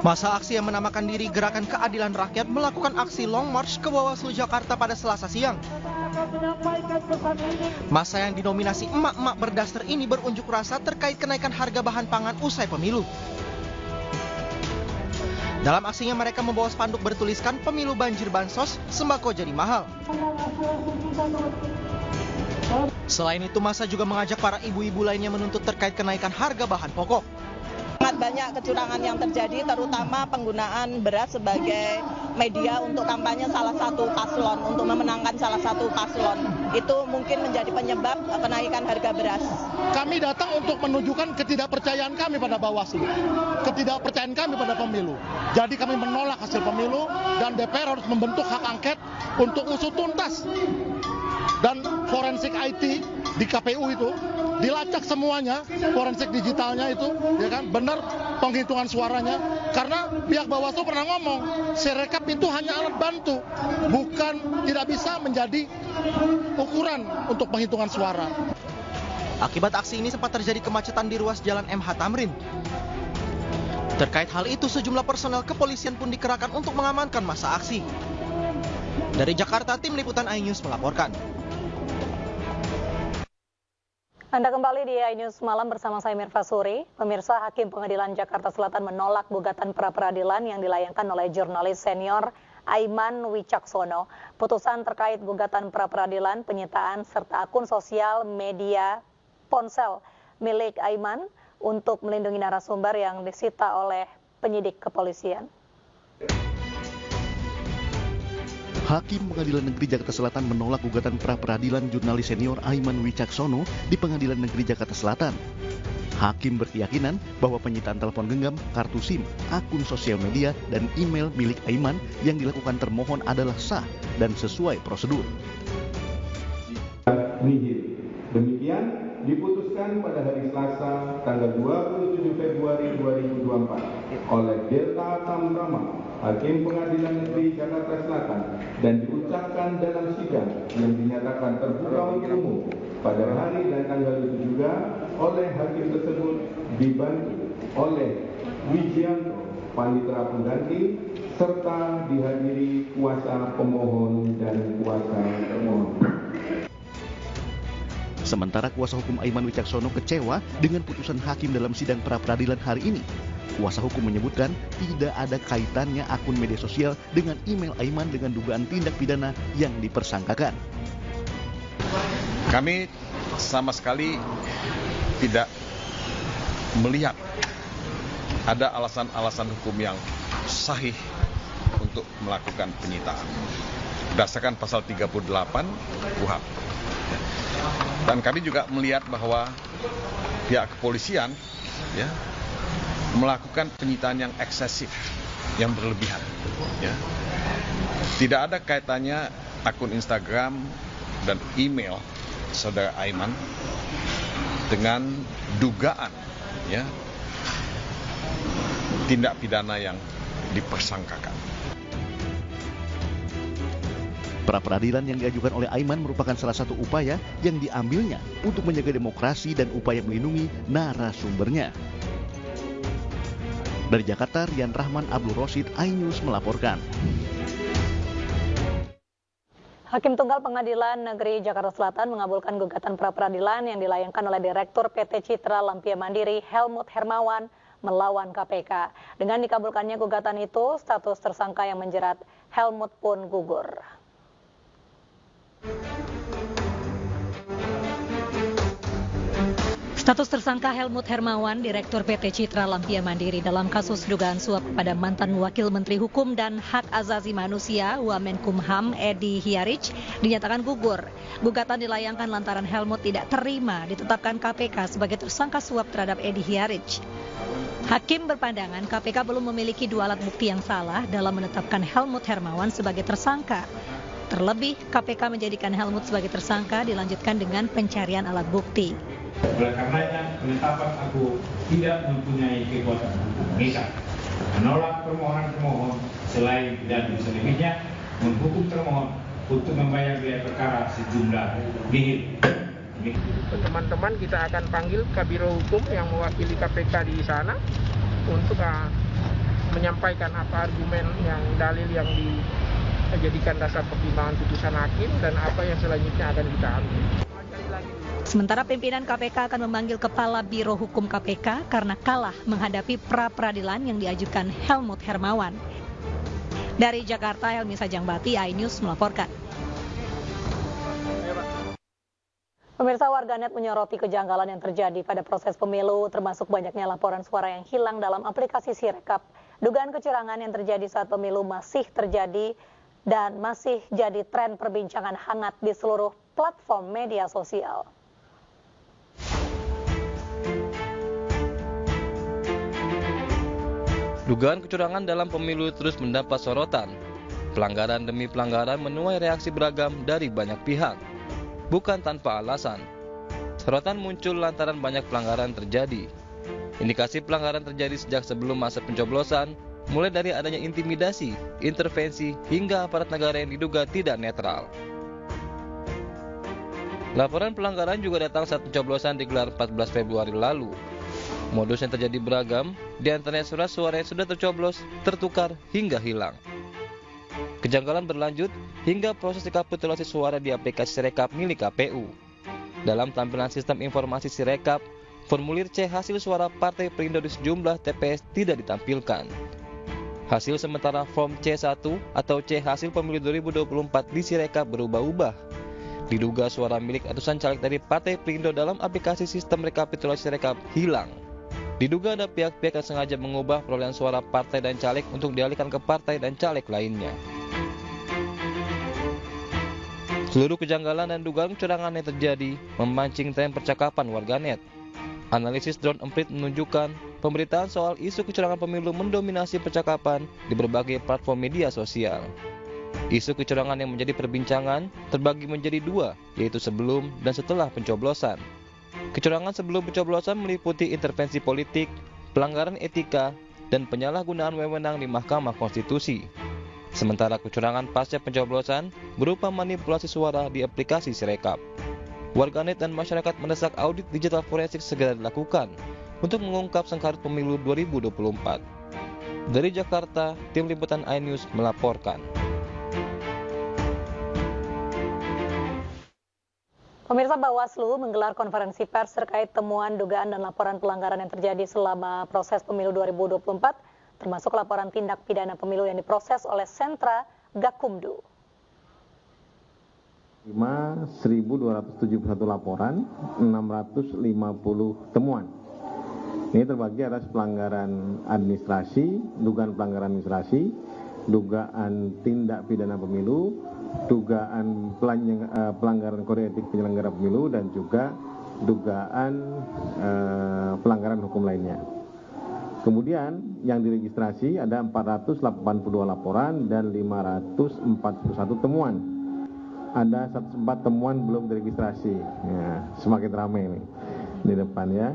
Masa aksi yang menamakan diri Gerakan Keadilan Rakyat melakukan aksi Long March ke Bawaslu Jakarta pada Selasa siang. Masa yang dinominasi emak-emak berdaster ini berunjuk rasa terkait kenaikan harga bahan pangan usai pemilu. Dalam aksinya mereka membawa spanduk bertuliskan pemilu banjir bansos, sembako jadi mahal. Selain itu, masa juga mengajak para ibu-ibu lainnya menuntut terkait kenaikan harga bahan pokok. Sangat banyak kecurangan yang terjadi, terutama penggunaan beras sebagai media untuk kampanye salah satu paslon, untuk memenangkan salah satu paslon. Itu mungkin menjadi penyebab kenaikan harga beras. Kami datang untuk menunjukkan ketidakpercayaan kami pada Bawaslu, ketidakpercayaan kami pada pemilu. Jadi kami menolak hasil pemilu dan DPR harus membentuk hak angket untuk usut tuntas. Dan forensik IT di KPU itu dilacak semuanya, forensik digitalnya itu, ya kan, benar penghitungan suaranya. Karena pihak Bawaslu pernah ngomong, Sirekap itu hanya alat bantu, bukan, tidak bisa menjadi ukuran untuk penghitungan suara. Akibat aksi ini sempat terjadi kemacetan di ruas Jalan MH Tamrin. Terkait hal itu, sejumlah personel kepolisian pun dikerahkan untuk mengamankan masa aksi. Dari Jakarta, tim liputan iNews melaporkan. Anda kembali di iNews Malam bersama saya Mirva Suri. Pemirsa, Hakim Pengadilan Jakarta Selatan menolak gugatan pra-peradilan yang dilayangkan oleh jurnalis senior Aiman Wicaksono. Putusan terkait gugatan pra-peradilan, penyitaan, serta akun sosial media ponsel milik Aiman untuk melindungi narasumber yang disita oleh penyidik kepolisian. Hakim Pengadilan Negeri Jakarta Selatan menolak gugatan pra-peradilan jurnalis senior Aiman Wicaksono di Pengadilan Negeri Jakarta Selatan. Hakim berkeyakinan bahwa penyitaan telepon genggam, kartu SIM, akun sosial media, dan email milik Aiman yang dilakukan termohon adalah sah dan sesuai prosedur. Demikian diputuskan pada hari Selasa tanggal 27 Februari 2024 oleh Delta Tamrama, Hakim Pengadilan Negeri Jakarta Selatan, dan diucapkan dalam sidang yang dinyatakan terbuka untuk umum pada hari dan tanggal itu juga oleh hakim tersebut dibantu oleh Wijianto, panitera pengganti, serta dihadiri kuasa pemohon dan kuasa termohon. Sementara kuasa hukum Aiman Wicaksono kecewa dengan putusan hakim dalam sidang pra-peradilan hari ini. Kuasa hukum menyebutkan tidak ada kaitannya akun media sosial dengan email Aiman dengan dugaan tindak pidana yang dipersangkakan. Kami sama sekali tidak melihat ada alasan-alasan hukum yang sahih untuk melakukan penyitaan berdasarkan pasal 38 KUHP. Dan kami juga melihat bahwa pihak kepolisian ya melakukan penyitaan yang eksesif, yang berlebihan. Ya. Tidak ada kaitannya akun Instagram dan email saudara Aiman dengan dugaan ya tindak pidana yang dipersangkakan. Pra-peradilan yang diajukan oleh Aiman merupakan salah satu upaya yang diambilnya untuk menjaga demokrasi dan upaya melindungi narasumbernya. Dari Jakarta, Rian Rahman Abdul Rosid, iNews melaporkan. Hakim Tunggal Pengadilan Negeri Jakarta Selatan mengabulkan gugatan pra-peradilan yang dilayangkan oleh Direktur PT Citra Lampia Mandiri Helmut Hermawan melawan KPK. Dengan dikabulkannya gugatan itu, status tersangka yang menjerat Helmut pun gugur. Status tersangka Helmut Hermawan, Direktur PT Citra Lampia Mandiri dalam kasus dugaan suap pada mantan Wakil Menteri Hukum dan Hak Asasi Manusia Wamenkumham Edi Hiarich dinyatakan gugur. Gugatan dilayangkan lantaran Helmut tidak terima ditetapkan KPK sebagai tersangka suap terhadap Edi Hiarich. Hakim berpandangan KPK belum memiliki dua alat bukti yang salah dalam menetapkan Helmut Hermawan sebagai tersangka. Terlebih, KPK menjadikan Helmut sebagai tersangka dilanjutkan dengan pencarian alat bukti. Oleh karenanya, penetapan aku tidak mempunyai kekuatan hukum mengikat, menolak permohonan pemohon selain dan selebihnya menghukum termohon untuk membayar biaya perkara sejumlah nihil Teman-teman kita akan panggil Kabiro Hukum yang mewakili KPK di sana untuk menyampaikan apa argumen yang dalil yang dijadikan dasar pertimbangan putusan hakim dan apa yang selanjutnya akan kita ambil. Sementara pimpinan KPK akan memanggil Kepala Biro Hukum KPK karena kalah menghadapi pra-peradilan yang diajukan Helmut Hermawan. Dari Jakarta, Helmi Sajangbati, iNews melaporkan. Pemirsa, warganet menyoroti kejanggalan yang terjadi pada proses pemilu, termasuk banyaknya laporan suara yang hilang dalam aplikasi Sirekap. Dugaan kecurangan yang terjadi saat pemilu masih terjadi dan masih jadi tren perbincangan hangat di seluruh platform media sosial. Dugaan kecurangan dalam pemilu terus mendapat sorotan. Pelanggaran demi pelanggaran menuai reaksi beragam dari banyak pihak. Bukan tanpa alasan. Sorotan muncul lantaran banyak pelanggaran terjadi. Indikasi pelanggaran terjadi sejak sebelum masa pencoblosan, mulai dari adanya intimidasi, intervensi, hingga aparat negara yang diduga tidak netral. Laporan pelanggaran juga datang saat pencoblosan digelar 14 Februari lalu. Modus yang terjadi beragam, di antaranya surat suara yang sudah tercoblos, tertukar, hingga hilang. Kejanggalan berlanjut hingga proses rekapitulasi suara di aplikasi Sirekap milik KPU. Dalam tampilan sistem informasi Sirekap, formulir C hasil suara Partai Perindo di sejumlah TPS tidak ditampilkan. Hasil sementara form C1 atau C hasil pemilu 2024 di Sirekap berubah-ubah. Diduga suara milik ratusan caleg dari Partai Perindo dalam aplikasi sistem rekapitulasi Sirekap hilang. Diduga ada pihak-pihak yang sengaja mengubah perolehan suara partai dan caleg untuk dialihkan ke partai dan caleg lainnya. Seluruh kejanggalan dan dugaan kecurangan yang terjadi memancing tren percakapan warganet. Analisis Drone Emprit menunjukkan pemberitaan soal isu kecurangan pemilu mendominasi percakapan di berbagai platform media sosial. Isu kecurangan yang menjadi perbincangan terbagi menjadi dua, yaitu sebelum dan setelah pencoblosan. Kecurangan sebelum pencoblosan meliputi intervensi politik, pelanggaran etika, dan penyalahgunaan wewenang di Mahkamah Konstitusi. Sementara kecurangan pasca pencoblosan berupa manipulasi suara di aplikasi Sirekap. Warganet dan masyarakat mendesak audit digital forensik segera dilakukan untuk mengungkap sengkarut pemilu 2024. Dari Jakarta, tim liputan iNews melaporkan. Pemirsa, Bawaslu menggelar konferensi pers terkait temuan, dugaan, dan laporan pelanggaran yang terjadi selama proses pemilu 2024, termasuk laporan tindak pidana pemilu yang diproses oleh Sentra Gakumdu. 1.271 laporan, 650 temuan. Ini terbagi atas pelanggaran administrasi, dugaan pelanggaran administrasi, dugaan tindak pidana pemilu, dugaan pelanggaran kode etik penyelenggara pemilu, dan juga dugaan pelanggaran hukum lainnya. Kemudian yang diregistrasi ada 482 laporan dan 541 temuan. Ada 104 temuan belum diregistrasi. Ya, semakin ramai nih di depan ya.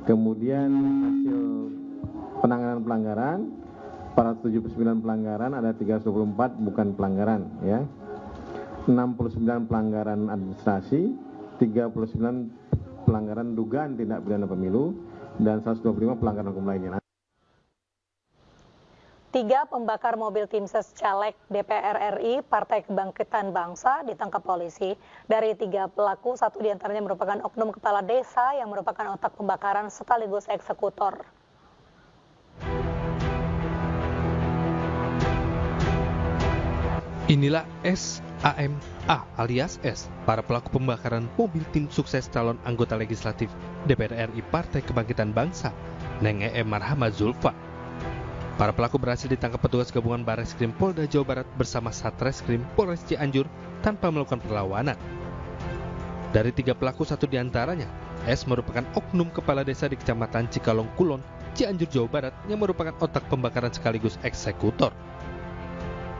Kemudian hasil penanganan pelanggaran 479 pelanggaran, ada 324 bukan pelanggaran ya. 69 pelanggaran administrasi, 39 pelanggaran dugaan tindak pidana pemilu, dan 125 pelanggaran hukum lainnya. 3 pembakar mobil Timses caleg DPR RI Partai Kebangkitan Bangsa ditangkap polisi. Dari 3 pelaku, 1 diantaranya merupakan oknum kepala desa yang merupakan otak pembakaran sekaligus eksekutor. Inilah SAMA alias S, para pelaku pembakaran mobil tim sukses calon anggota legislatif DPR RI Partai Kebangkitan Bangsa, Neng Marhama Zulfa. Para pelaku berhasil ditangkap petugas gabungan Barreskrim Polda Jawa Barat bersama Satreskrim Polres Cianjur tanpa melakukan perlawanan. Dari 3 pelaku, 1 diantaranya, S merupakan oknum kepala desa di Kecamatan Cikalong Kulon, Cianjur, Jawa Barat yang merupakan otak pembakaran sekaligus eksekutor.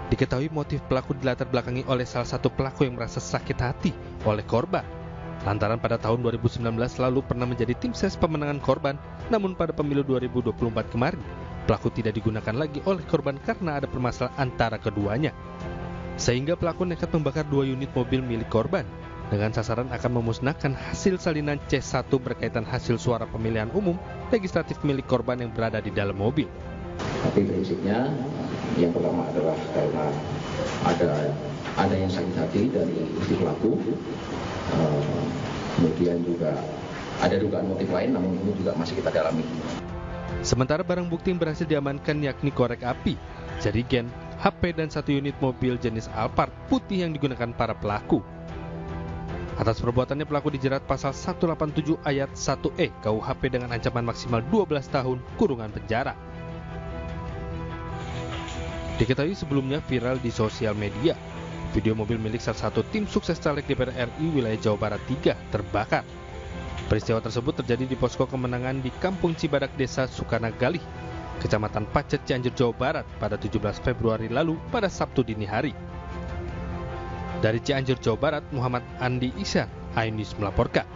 Diketahui motif pelaku dilatar belakangi oleh salah satu pelaku yang merasa sakit hati oleh korban. Lantaran pada tahun 2019 lalu pernah menjadi tim ses pemenangan korban, namun pada pemilu 2024 kemarin, pelaku tidak digunakan lagi oleh korban karena ada permasalahan antara keduanya. Sehingga pelaku nekat membakar 2 unit mobil milik korban. dengan sasaran akan memusnahkan hasil salinan C1 berkaitan hasil suara pemilihan umum legislatif milik korban yang berada di dalam mobil. Tapi prinsipnya yang pertama adalah karena ada yang sakit hati dari istri pelaku, kemudian juga ada dugaan motif lain, namun ini juga masih kita dalami. Sementara barang bukti yang berhasil diamankan yakni korek api, jerigen, HP dan 1 unit mobil jenis Alphard putih yang digunakan para pelaku. Atas perbuatannya pelaku dijerat pasal 187 ayat 1E KUHP dengan ancaman maksimal 12 tahun kurungan penjara. Diketahui sebelumnya viral di sosial media, video mobil milik salah satu tim sukses caleg DPR RI wilayah Jawa Barat 3 terbakar. Peristiwa tersebut terjadi di posko kemenangan di Kampung Cibadak, Desa Sukanagalih, Kecamatan Pacet, Cianjur, Jawa Barat pada 17 Februari lalu pada Sabtu dini hari. Dari Cianjur, Jawa Barat, Muhammad Andi Ihsan, iNews melaporkan.